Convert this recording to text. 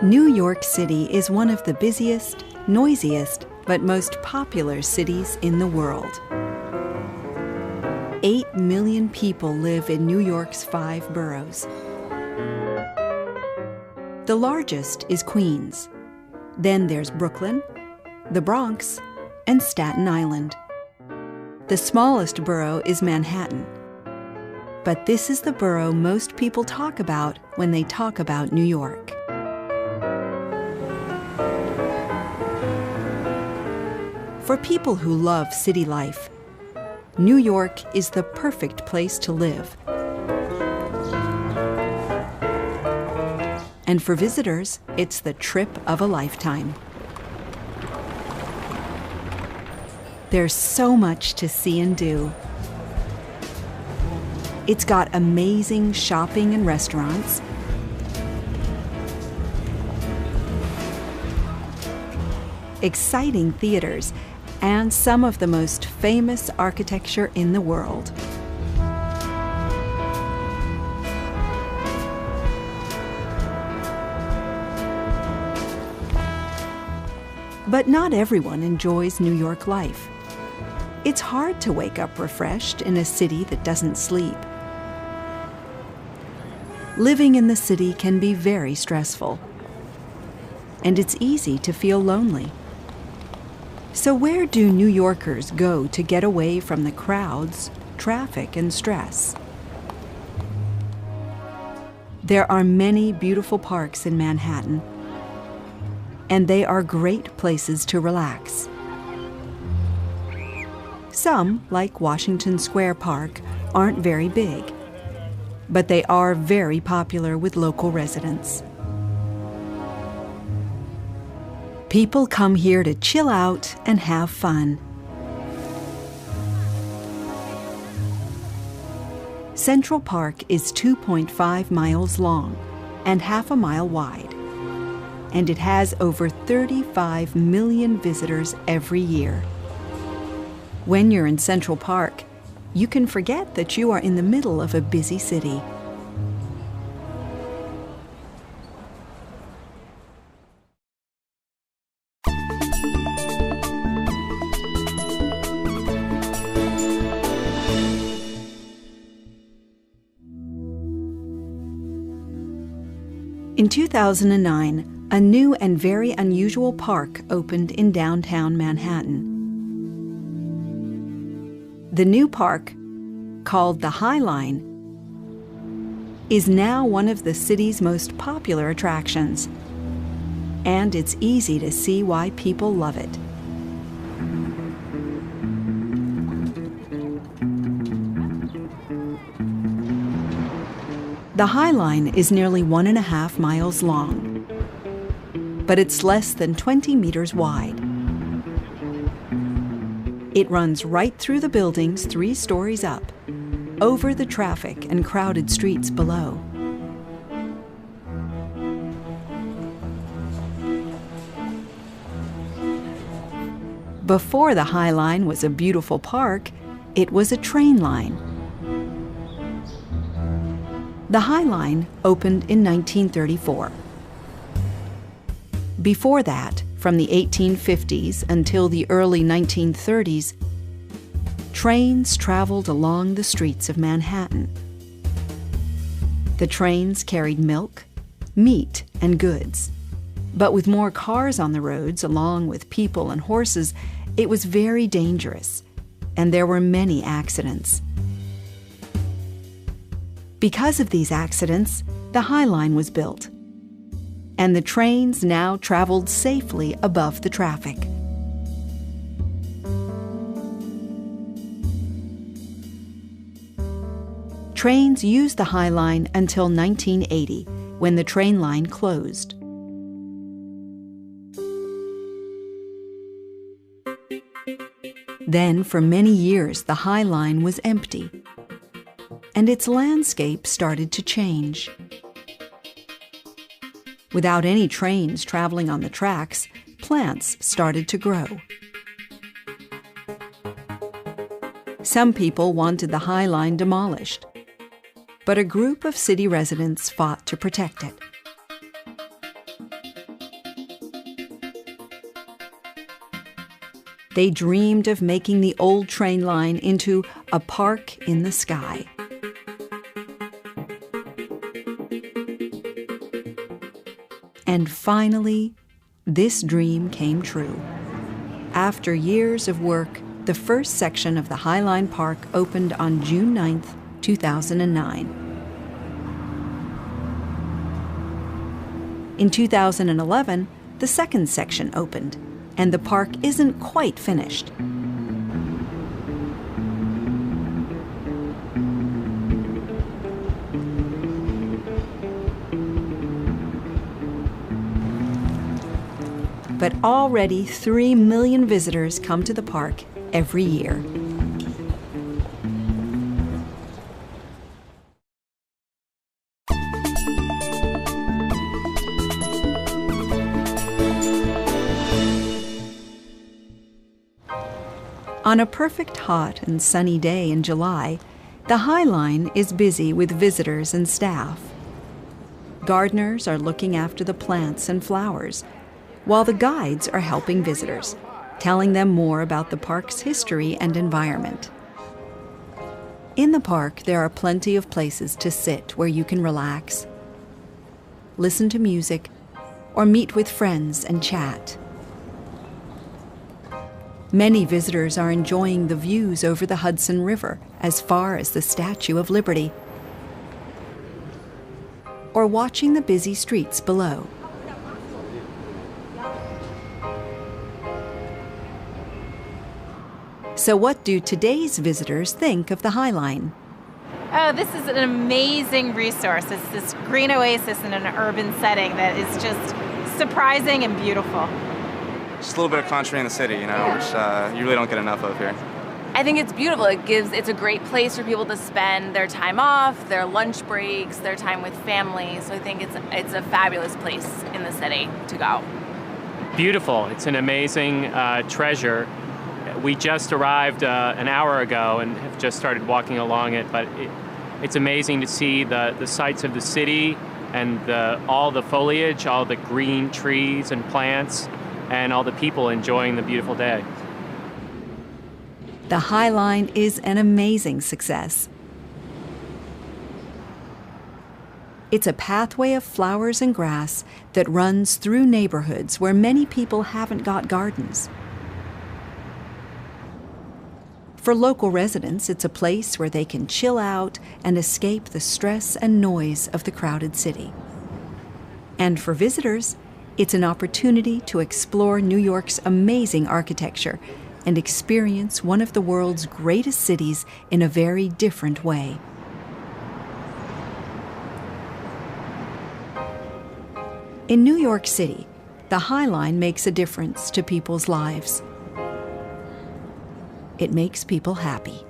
New York City is one of the busiest, noisiest, but most popular cities in the world. 8 million people live in New York's 5 boroughs. The largest is Queens. Then there's Brooklyn, the Bronx, and Staten Island. The smallest borough is Manhattan. But this is the borough most people talk about when they talk about New York. For people who love city life, New York is the perfect place to live. And for visitors, it's the trip of a lifetime. There's so much to see and do. It's got amazing shopping and restaurants, exciting theaters, and some of the most famous architecture in the world. But not everyone enjoys New York life. It's hard to wake up refreshed in a city that doesn't sleep. Living in the city can be very stressful, and it's easy to feel lonely. So where do New Yorkers go to get away from the crowds, traffic, and stress? There are many beautiful parks in Manhattan, and they are great places to relax. Some, like Washington Square Park, aren't very big, but they are very popular with local residents. People come here to chill out and have fun. Central Park is 2.5 miles long and half a mile wide, and it has over 35 million visitors every year. When you're in Central Park, you can forget that you are in the middle of a busy city. In 2009, a new and very unusual park opened in downtown Manhattan. The new park, called the High Line, is now one of the city's most popular attractions, and it's easy to see why people love it. The High Line is nearly 1.5 miles long, but it's less than 20 meters wide. It runs right through the buildings 3 stories up, over the traffic and crowded streets below. Before the High Line was a beautiful park, it was a train line. The High Line opened in 1934. Before that, from the 1850s until the early 1930s, trains traveled along the streets of Manhattan. The trains carried milk, meat, and goods. But with more cars on the roads, along with people and horses, it was very dangerous, and there were many accidents. Because of these accidents, the High Line was built, and the trains now traveled safely above the traffic. Trains used the High Line until 1980, when the train line closed. Then, for many years, the High Line was empty, and its landscape started to change. Without any trains traveling on the tracks, plants started to grow. Some people wanted the High Line demolished, but a group of city residents fought to protect it. They dreamed of making the old train line into a park in the sky. And finally, this dream came true. After years of work, the first section of the High Line Park opened on June 9, 2009. In 2011, the second section opened, and the park isn't quite finished. But already 3 million visitors come to the park every year. On a perfect hot and sunny day in July, the High Line is busy with visitors and staff. Gardeners are looking after the plants and flowers, while the guides are helping visitors, telling them more about the park's history and environment. In the park, there are plenty of places to sit where you can relax, listen to music, or meet with friends and chat. Many visitors are enjoying the views over the Hudson River as far as the Statue of Liberty, or watching the busy streets below. So what do today's visitors think of the High Line? Oh, this is an amazing resource. It's this green oasis in an urban setting that is just surprising and beautiful. Just a little bit of country in the city, which you really don't get enough of here. I think it's beautiful. It's a great place for people to spend their time off, their lunch breaks, their time with family. So I think it's a fabulous place in the city to go. Beautiful. It's an amazing treasure. We just arrived an hour ago and have just started walking along it, but it's amazing to see the sights of the city and all the foliage, all the green trees and plants, and all the people enjoying the beautiful day. The High Line is an amazing success. It's a pathway of flowers and grass that runs through neighborhoods where many people haven't got gardens. For local residents, it's a place where they can chill out and escape the stress and noise of the crowded city. And for visitors, it's an opportunity to explore New York's amazing architecture and experience one of the world's greatest cities in a very different way. In New York City, the High Line makes a difference to people's lives. It makes people happy.